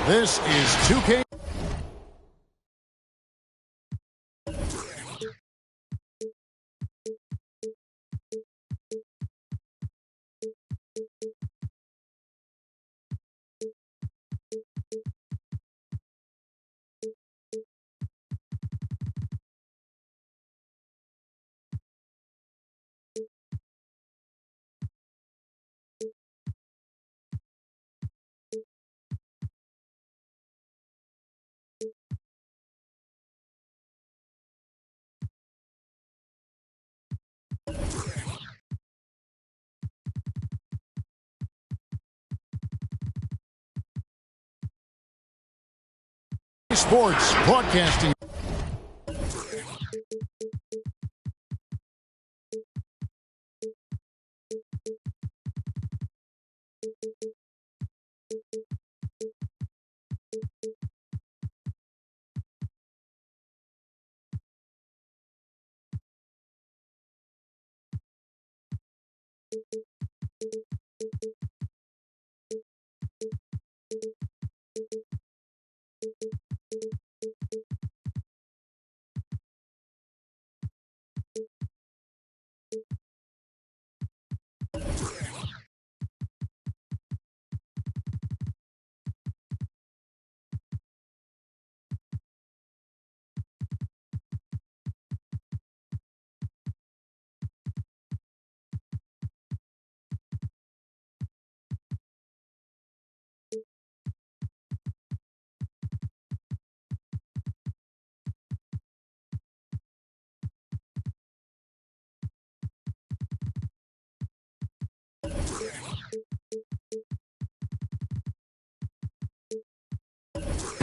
This is 2K. Sports Broadcasting.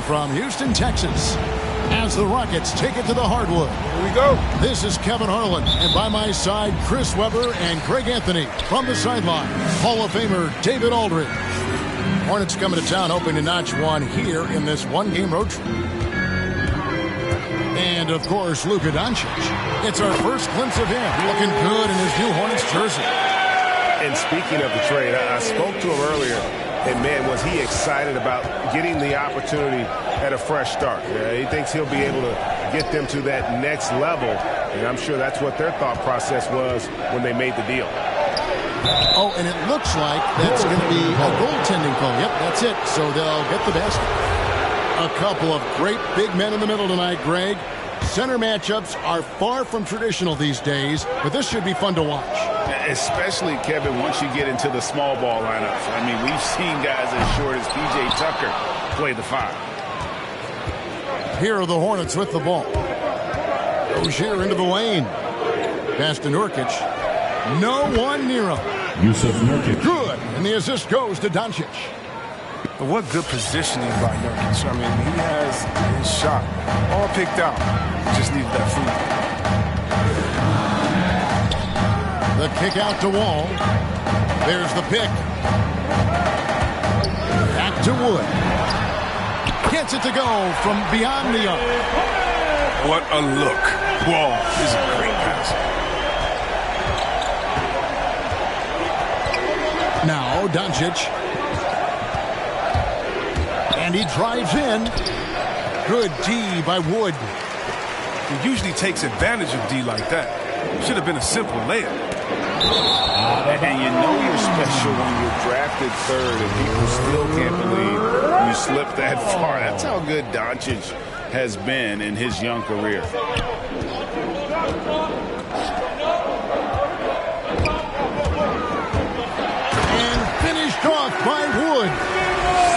From Houston, Texas, as the Rockets take it to the hardwood. Here we go. This is Kevin Harlan, and by my side, Chris Webber and Greg Anthony. From the sideline, Hall of Famer David Aldridge. Hornets coming to town hoping to notch one here in this one-game road trip. And, of course, Luka Doncic. It's our first glimpse of him, looking good in his new Hornets jersey. And speaking of the trade, I spoke to him earlier, and, man, was he excited about getting the opportunity at a fresh start. He thinks he'll be able to get them to that next level, and I'm sure that's what their thought process was when they made the deal. Oh, and it looks like that's going to be a goaltending call. Yep, that's it. So they'll get the basket. A couple of great big men in the middle tonight, Greg. Center matchups are far from traditional these days, but this should be fun to watch. Especially, Kevin, once you get into the small ball lineups. I mean, we've seen guys as short as P.J. Tucker play the 5. Here are the Hornets with the ball. Rozier into the lane. Pass to Nurkic. No one near him. Yusuf Nurkic. Good. And the assist goes to Doncic. But what good positioning by Nurkic. I mean, he has his shot all picked out. Just needs that freedom. The kick out to Wall. There's the pick. Back to Wood. Gets it to go from beyond the arc. What a look. Wall is a great passer. Now Doncic. And he drives in. Good D by Wood. He usually takes advantage of D like that. Should have been a simple layup. And you know you're special when you're drafted third and people still can't believe you slipped that far. That's how good Doncic has been in his young career. And finished off by Wood.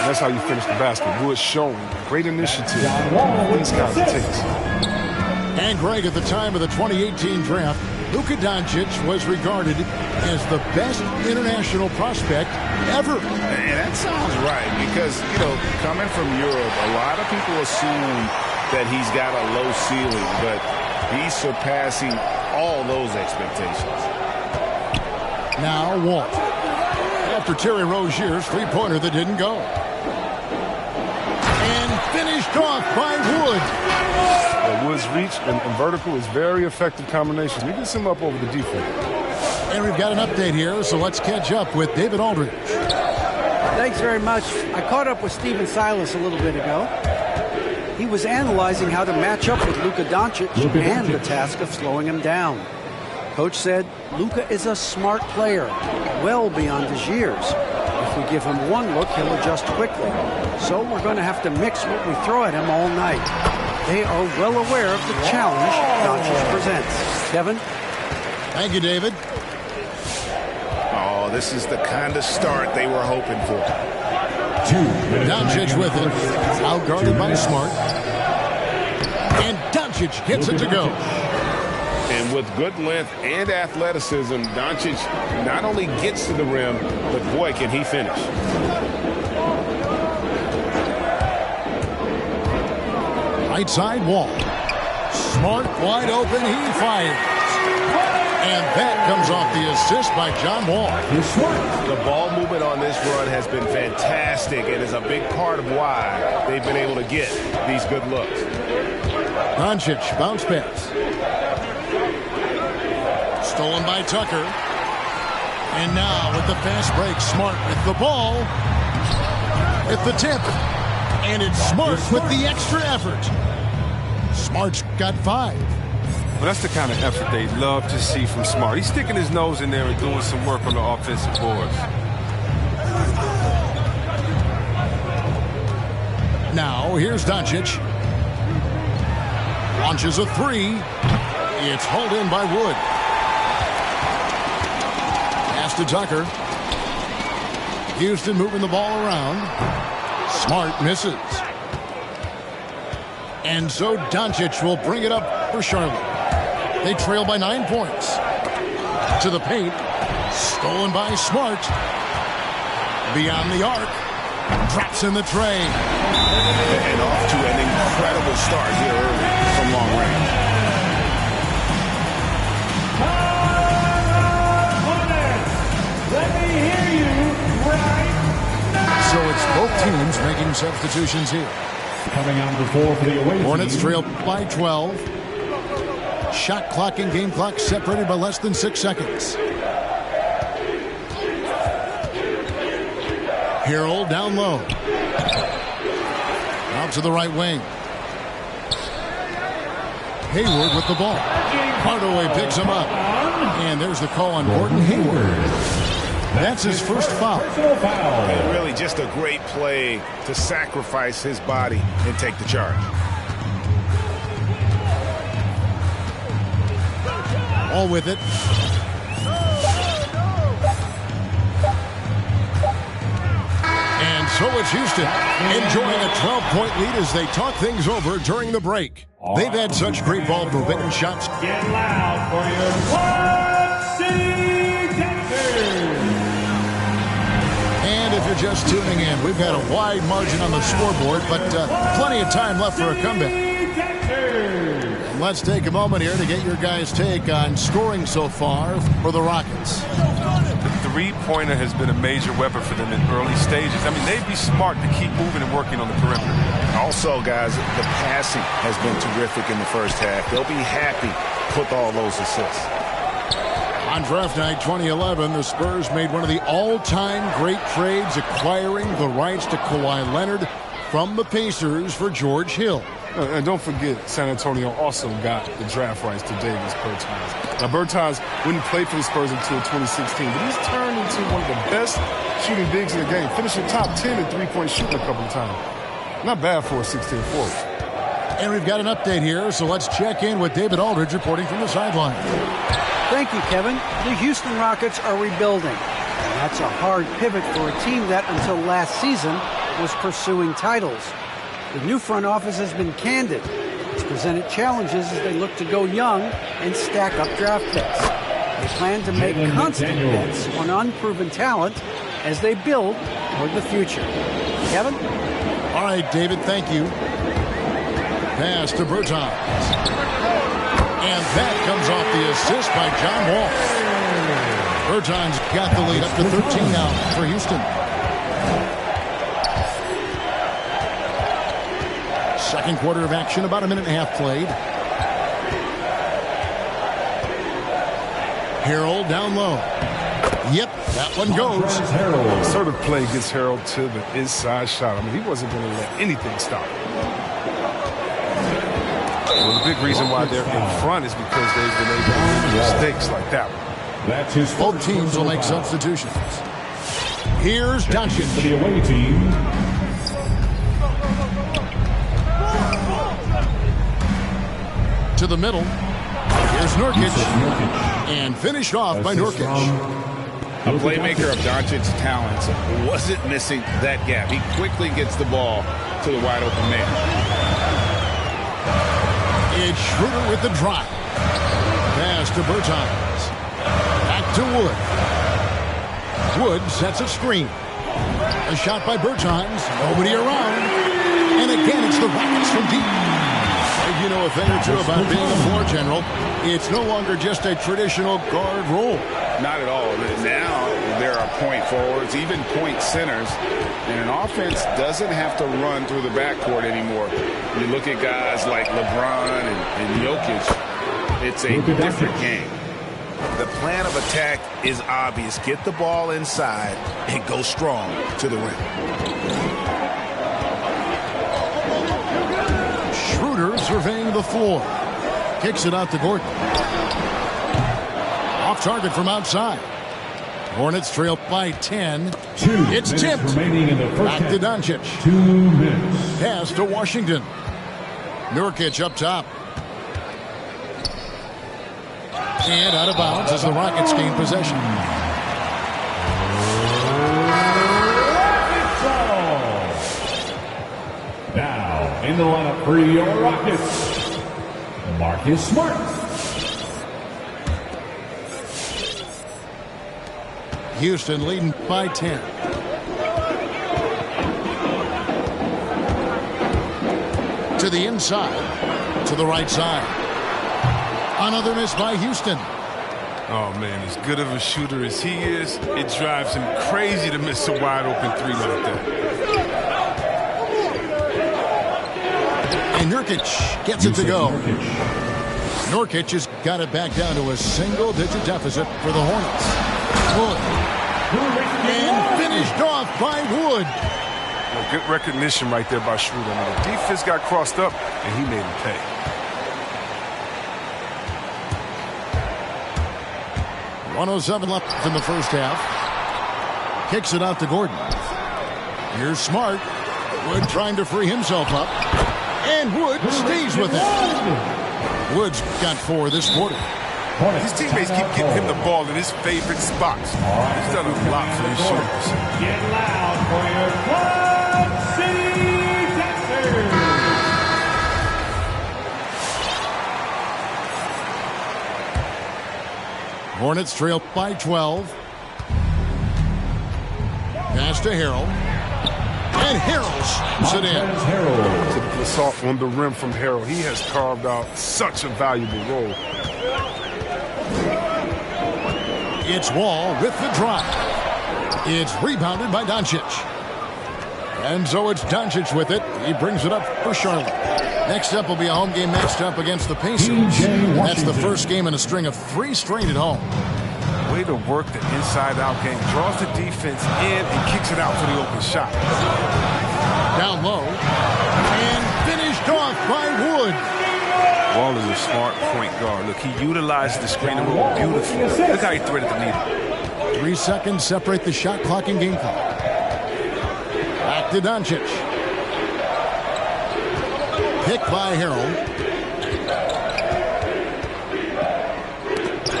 That's how you finish the basket. Wood showing great initiative. These guys it takes. And Greg, at the time of the 2018 draft, Luka Doncic was regarded as the best international prospect ever. And that sounds right because, you know, coming from Europe, a lot of people assume that he's got a low ceiling, but he's surpassing all those expectations. Now Walt. After Terry Rozier's three-pointer that didn't go. And finished off by Wood. Wood's reach and vertical is very effective combination. He gets him up over the defense. And we've got an update here, so let's catch up with David Aldridge. Thanks very much. I caught up with Steven Silas a little bit ago. He was analyzing how to match up with Luka Doncic and the task of slowing him down. Coach said Luka is a smart player, well beyond his years. If we give him one look, he'll adjust quickly. So we're going to have to mix what we throw at him all night. They are well aware of the challenge Doncic presents. Kevin? Thank you, David. Oh, this is the kind of start they were hoping for. Doncic with it. Outguarded by Smart. And Doncic gets it to go. And with good length and athleticism, Doncic not only gets to the rim, but boy, can he finish. Right side wall. Smart wide open. He fires. And that comes off the assist by John Wall. The ball movement on this run has been fantastic and is a big part of why they've been able to get these good looks. Doncic bounce pass. Stolen by Tucker. And now with the fast break, Smart with the ball. At the tip. And it's Smart with the extra effort. Smart's got 5. Well, that's the kind of effort they love to see from Smart. He's sticking his nose in there and doing some work on the offensive boards. Now, here's Doncic. Launches a 3. It's hauled in by Wood. Pass to Tucker. Houston moving the ball around. Smart misses. And so Doncic will bring it up for Charlotte. They trail by 9 points. To the paint. Stolen by Smart. Beyond the arc. Drops in the tray. And off to an incredible start here early from long range. Let me hear you right now. So it's both teams making substitutions here. Coming on the floor for the away Hornets team. trail by 12. Shot clock and game clock separated by less than 6 seconds. Harrell down low. Out to the right wing. Hayward with the ball. Hardaway picks him up. And there's the call on Gordon Hayward. That's his first foul. And really just a great play to sacrifice his body and take the charge. All with it. And so it's Houston enjoying a 12-point lead as they talk things over during the break. They've had such great ball movement and shots. Get loud for your Quad City Dancers. And if you're just tuning in, we've had a wide margin on the scoreboard, but plenty of time left for a comeback. And let's take a moment here to get your guys' take on scoring so far for the Rockets. The three-pointer has been a major weapon for them in early stages. I mean, they'd be smart to keep moving and working on the perimeter. Also, guys, the passing has been terrific in the first half. They'll be happy with all those assists. On draft night 2011, the Spurs made one of the all-time great trades, acquiring the rights to Kawhi Leonard from the Pacers for George Hill. And don't forget, San Antonio also got the draft rights to Davis Bertans. Now, Bertans wouldn't play for the Spurs until 2016, but he's turned into one of the best shooting bigs in the game, finishing top 10 in three-point shooting a couple of times. Not bad for a 16 forward. And we've got an update here, so let's check in with David Aldridge reporting from the sideline. Thank you, Kevin. The Houston Rockets are rebuilding. And that's a hard pivot for a team that, until last season, was pursuing titles. The new front office has been candid. It's presented challenges as they look to go young and stack up draft picks. They plan to make constant bets on unproven talent as they build toward the future. Kevin? All right, David, thank you. Pass to Bertans. And that comes off the assist by John Wall. Bertans got the lead up to 13 now for Houston. Second quarter of action, about a minute and a half played. Harrell down low. Yep, that one goes. Sort of play gets Harold to the inside shot. I mean, he wasn't going to let anything stop him. Well, the big reason why they're in front is because they've been able to make mistakes like that one. That's his Both teams will make substitutions. Here's Doncic. For the away team. To the middle. Here's Nurkic. And finished off by Nurkic. A playmaker of Doncic's talents wasn't missing that gap. He quickly gets the ball to the wide open man. It's Schroeder with the drive. Pass to Bertans. Back to Wood. Wood sets a screen. A shot by Bertans. Nobody around. And again, it's the Rockets from deep. If you know a thing or two about being a floor general, it's no longer just a traditional guard role. Not at all. Now there are point forwards, even point centers, and an offense doesn't have to run through the backcourt anymore. You look at guys like LeBron and Jokic, it's a different game. The plan of attack is obvious. Get the ball inside and go strong to the rim. Schroeder surveying the floor. Kicks it out to Gordon. Off target from outside. Hornets trail by 10. It's tipped. Back to Doncic. 2 minutes. Pass to Washington. Nurkic up top. And out of bounds as the Rockets gain possession. Now, in the lineup for your Rockets, Marcus Smart. Houston leading by 10. To the inside. To the right side. Another miss by Houston. Oh, man, as good of a shooter as he is, it drives him crazy to miss a wide-open three like that. And Nurkic gets it to go. Nurkic has got it back down to a single-digit deficit for the Hornets. Wood. And finished off by Wood. Well, good recognition right there by Schroeder. I mean, the defense got crossed up, and he made him pay. .107 left in the first half. Kicks it out to Gordon. Here's Smart. Wood trying to free himself up. And Wood stays with it. Wood's got 4 this quarter. His teammates keep getting him the ball in his favorite spots. He's done a lot for his shooting. Get loud for your Club City Dancers. Hornets trail by 12. Pass to Harrell. And Harrell slips it in. Typical assault on the rim from Harrell. He has carved out such a valuable role. It's Wall with the drive. It's rebounded by Doncic. And so it's Doncic with it. He brings it up for Charlotte. Next up will be a home game matched up against the Pacers. That's the first game in a string of 3 straight at home. Way to work the inside-out game. Draws the defense in and kicks it out for the open shot. Down low. And finished off by Wood. Wall is a smart point guard. Look, he utilized the screen and roll beautifully. Look how he threaded the needle. 3 seconds separate the shot clock and game clock. Back to Doncic. Pick by Harrell.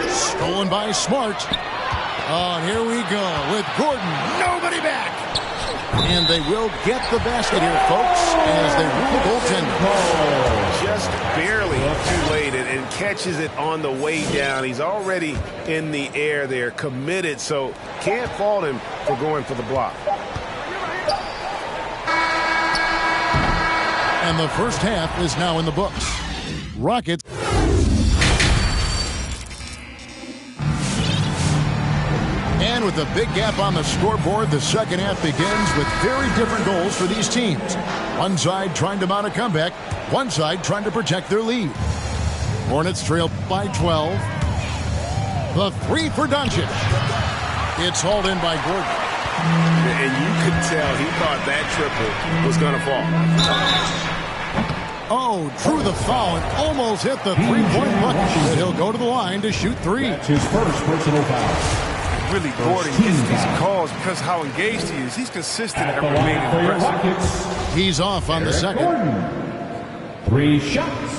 Stolen by Smart. Oh, and here we go with Gordon. Nobody back. And they will get the basket here, folks, as they rule the goaltender. Just barely too late and catches it on the way down. He's already in the air there, committed, so can't fault him for going for the block. And the first half is now in the books. Rockets. And with a big gap on the scoreboard, the second half begins with very different goals for these teams. One side trying to mount a comeback, one side trying to protect their lead. Hornets trail by 12. The 3 for Doncic. It's hauled in by Gordon. And you could tell he thought that triple was going to fall. Oh, drew the foul and almost hit the three-point bucket. But he'll go to the line to shoot three. That's his first personal foul. Really, Gordon gets these calls because how engaged he is. He's consistent at remaining aggressive. He's off on the second. Gordon. 3 shots.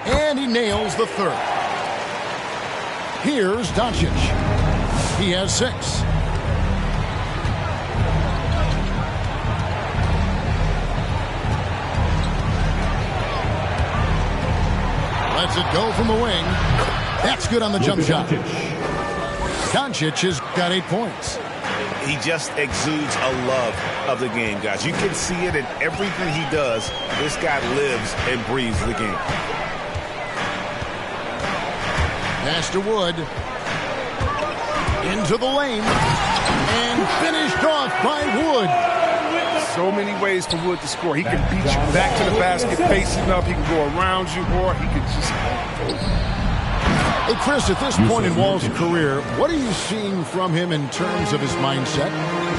And he nails the third. Here's Doncic. He has 6. Lets it go from the wing. That's good on the jump shot. Doncic has got 8 points. He just exudes a love of the game, guys. You can see it in everything he does. This guy lives and breathes the game. Pass to Wood. Into the lane. And finished off by Wood. So many ways for Wood to score. He can beat you back to the basket, facing up. He can go around you, or he can just... Hey, Chris, at this point in Wall's career, what are you seeing from him in terms of his mindset?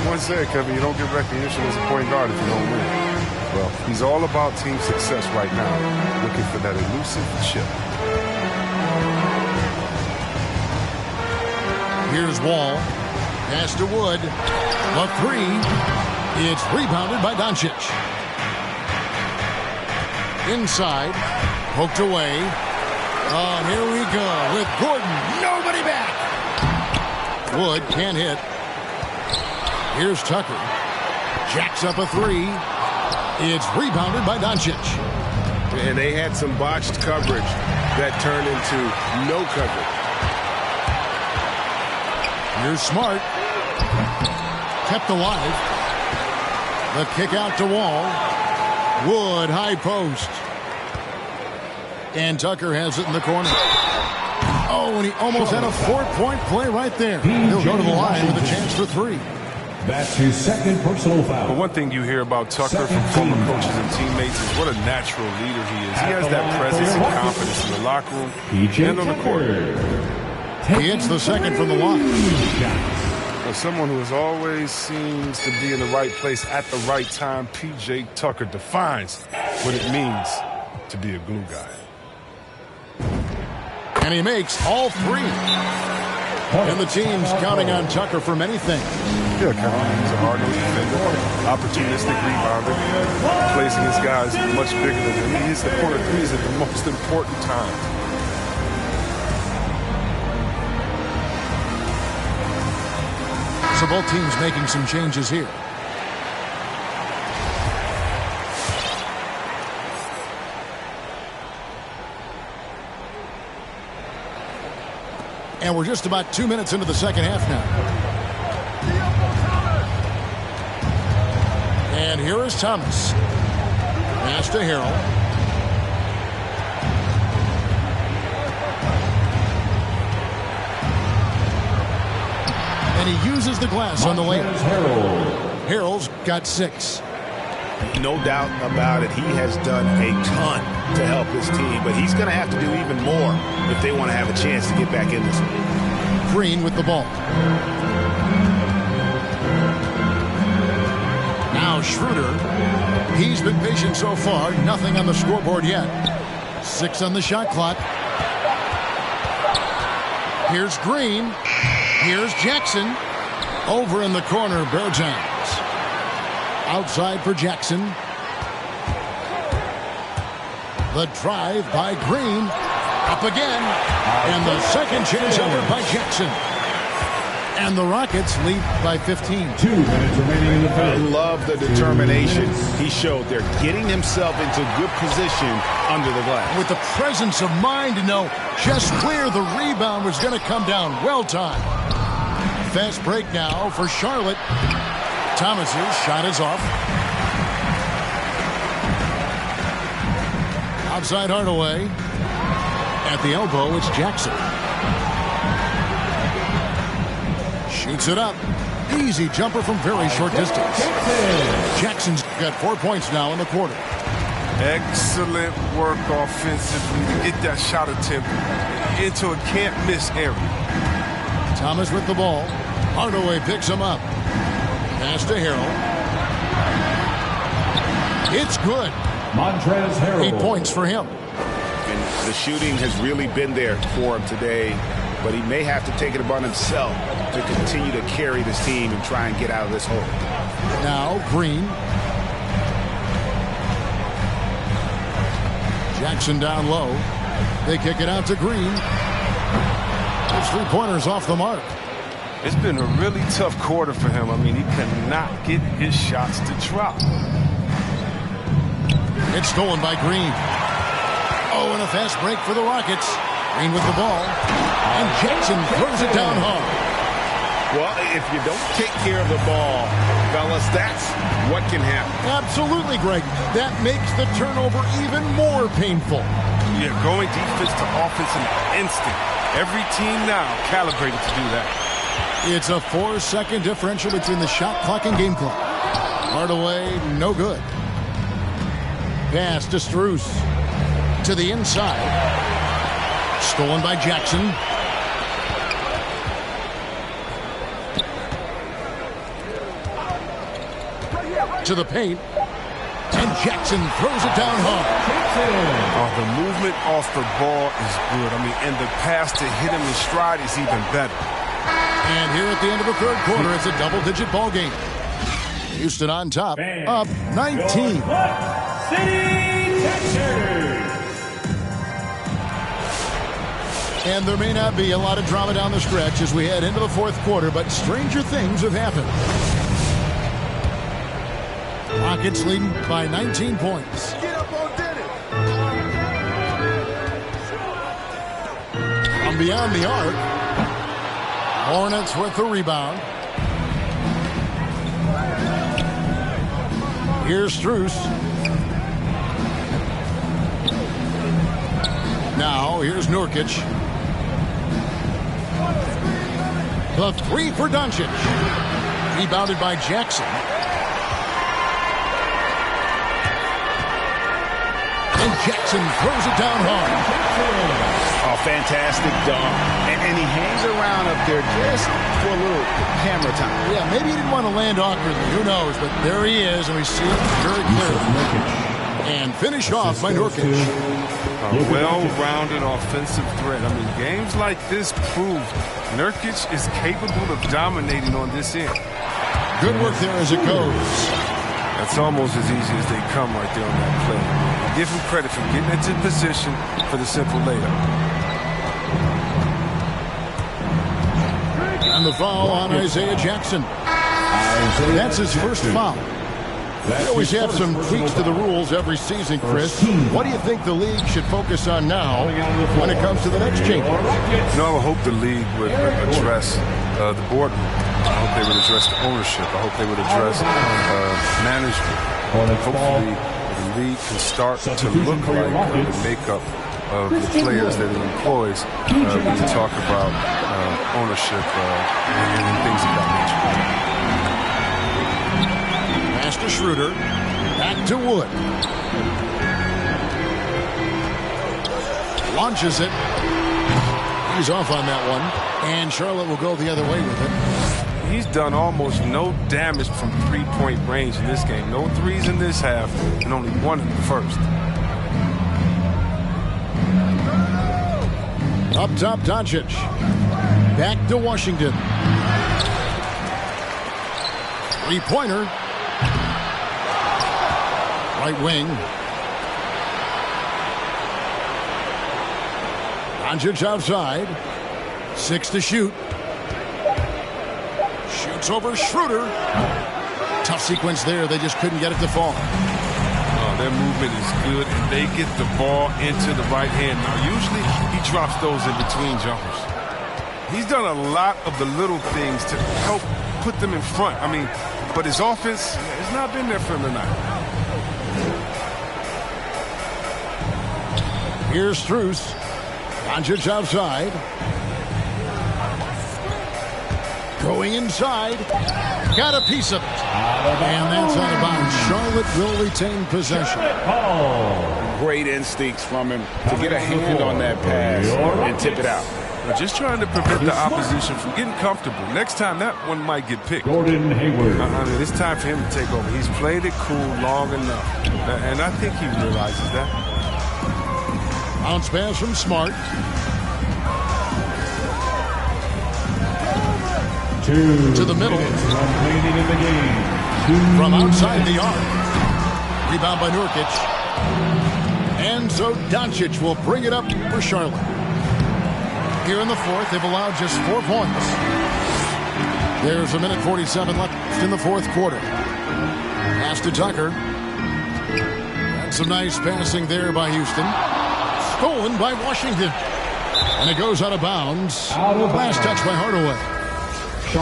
One said, Kevin, you don't get recognition as a point guard if you don't win. Well, he's all about team success right now, looking for that elusive chip. Here's Wall. Pass to Wood. The three. It's rebounded by Doncic. Inside. Poked away. Oh, here we go with Gordon. Nobody back. Wood can't hit. Here's Tucker. Jacks up a 3. It's rebounded by Doncic. And they had some botched coverage that turned into no coverage. Here's Smart. Kept alive. The kick out to Wall. Wood, high post. And Tucker has it in the corner. Oh, and he almost had a 4-point play right there. He'll go to the line with a chance for 3. That's his second personal foul. But one thing you hear about Tucker from former coaches and teammates is what a natural leader he is. He has that presence and confidence in the locker room and on the court. He hits the second from the line. For someone who always seems to be in the right place at the right time, P.J. Tucker defines what it means to be a glue guy. And he makes all 3. And the team's counting on Tucker for many things. Yeah, he's a hard-nosed defender, opportunistic rebounder, plays against guys much bigger than him. He hits the corner threes at the most important time. So both teams making some changes here. And we're just about 2 minutes into the second half now. And here is Thomas. Pass to Harrell. And he uses the glass on the lane. Harrell's got 6. No doubt about it. He has done a ton to help his team, but he's going to have to do even more if they want to have a chance to get back in this one. Green with the ball. Now Schroeder. He's been patient so far. Nothing on the scoreboard yet. 6 on the shot clock. Here's Green. Here's Jackson. Over in the corner, Bertans. Outside for Jackson. The drive by Green. Up again. And the second chance over by Jackson. And the Rockets lead by 15. 2 minutes remaining in the I third. love the determination he showed there, getting himself into good position under the glass. With the presence of mind to know just where the rebound was going to come down. Well timed. Fast break now for Charlotte. Thomas's shot is off. Outside Hardaway. At the elbow, it's Jackson. Shoots it up. Easy jumper from very short distance. Jackson's got 4 points now in the quarter. Excellent work offensively to get that shot attempt into a can't-miss area. Thomas with the ball. Hardaway picks him up. Pass to Harrell. It's good. Montrezl Harrell. 8 points for him. And the shooting has really been there for him today, but he may have to take it upon himself to continue to carry this team and try and get out of this hole. Now Green. Jackson down low. They kick it out to Green. Those 3-pointers off the mark. It's been a really tough quarter for him. I mean, he cannot get his shots to drop. It's stolen by Green. Oh, and a fast break for the Rockets. Green with the ball. And Jackson throws it down hard. Well, if you don't take care of the ball, fellas, that's what can happen. Absolutely, Greg. That makes the turnover even more painful. Yeah, going defense to offense in an instant. Every team now calibrated to do that. It's a 4-second differential between the shot clock and game clock. Hardaway, no good. Pass to Strus. To the inside. Stolen by Jackson. To the paint. And Jackson throws it down hard. Oh, the movement off the ball is good. I mean, and the pass to hit him in stride is even better. And here at the end of the third quarter, it's a double-digit ball game. Houston on top, up 19. And there may not be a lot of drama down the stretch as we head into the fourth quarter, but stranger things have happened. Rockets leading by 19 points. Get up on Dennis. From beyond the arc, Hornets with the rebound. Here's Strus. Now, here's Nurkic. The 3 for Doncic. Rebounded by Jackson. And Jackson throws it down hard. Oh, fantastic dunk. And he hangs around up there just for a little camera time. Yeah, maybe he didn't want to land awkwardly. Who knows? But there he is, and we see it very clearly. And finish off by Nurkic. A well-rounded offensive threat. I mean, games like this prove Nurkic is capable of dominating on this end. Good work there as it goes. That's almost as easy as they come right there on that play. Give him credit for getting into position for the simple layup. And the foul on Isaiah Jackson. That's his first foul. We always have some tweaks to the rules every season, Chris. What do you think the league should focus on now when it comes to the next change? No, I hope the league would address the board. I hope they would address the ownership. I hope they would address management. Hopefully, the league can start to look like the makeup of the players that it employs when you talk about ownership and things of that nature. Pass to Schroeder. Back to Wood. Launches it. He's off on that one. And Charlotte will go the other way with it. He's done almost no damage from three-point range in this game. No threes in this half, and only one in the first. Up top, Doncic. Back to Washington. Three-pointer. Right wing. Doncic outside. 6 to shoot. Shoots over Schroeder. Tough sequence there. They just couldn't get it to fall. Their movement is good, and they get the ball into the right hand. Now, usually he drops those in between jumpers. He's done a lot of the little things to help put them in front. I mean, but his offense has not been there for him tonight. Here's Strus. Doncic outside. Going inside. Got a piece of it. And that's out of bounds. Charlotte will retain possession. Great instincts from him to get a hand on that pass and tip it out. But just trying to prevent the opposition from getting comfortable. Next time, that one might get picked. Gordon Hayward. I mean, it's time for him to take over. He's played it cool long enough. And I think he realizes that. Bounce pass from Smart. To the middle. Remaining in the game. From outside the arc. Rebound by Nurkic. And so Doncic will bring it up for Charlotte. Here in the fourth, they've allowed just 4 points. There's a minute 47 left in the fourth quarter. Pass to Tucker. And some nice passing there by Houston. Stolen by Washington. And it goes out of bounds. Last touch by Hardaway.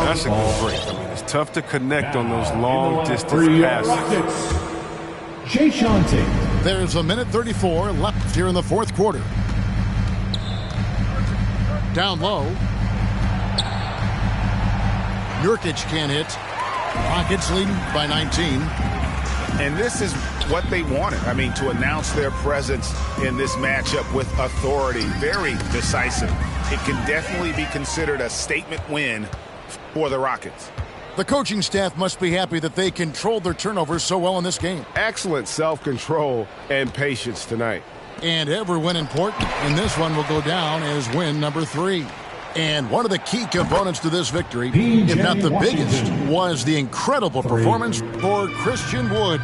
That's a good break. I mean, it's tough to connect on those long-distance passes. Jay Shonte. There's a minute 34 left here in the fourth quarter. Down low. Nurkic can't hit. Rockets leading by 19. And this is what they wanted. I mean, to announce their presence in this matchup with authority. Very decisive. It can definitely be considered a statement win for the Rockets. The coaching staff must be happy that they controlled their turnovers so well in this game. Excellent self-control and patience tonight. And every win important, and this one will go down as win number 3. And one of the key components to this victory, if not the biggest, was the incredible performance for Christian Wood.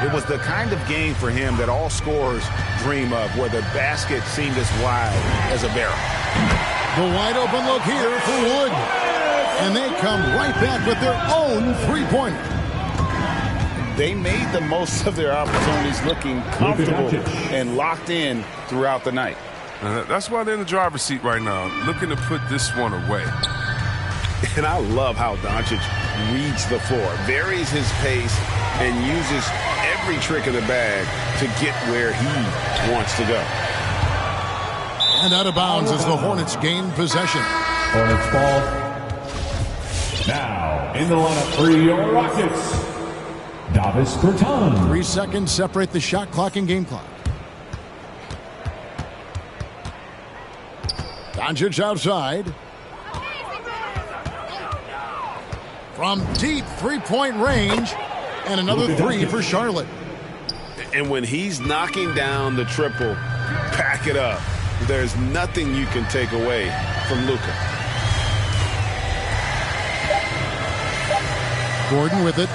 It was the kind of game for him that all scorers dream of, where the basket seemed as wide as a barrel. The wide open look here for Wood. And they come right back with their own three-pointer. They made the most of their opportunities, looking comfortable and locked in throughout the night. That's why they're in the driver's seat right now, looking to put this one away. And I love how Doncic reads the floor, varies his pace, and uses every trick of the bag to get where he wants to go. And out of bounds as the Hornets gain possession. Hornets ball. Now, in the lineup for your Rockets, Davis Bertans. 3 seconds separate the shot clock and game clock. Doncic outside. From deep three-point range. And another 3 for Charlotte. And when he's knocking down the triple, pack it up. There's nothing you can take away from Luka. Gordon with it.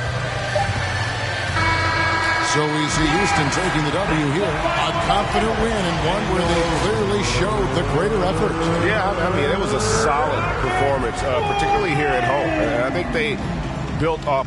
So we see Houston taking the W here. A confident win and one where they clearly showed the greater effort. Yeah, I mean, it was a solid performance, particularly here at home. I think they built up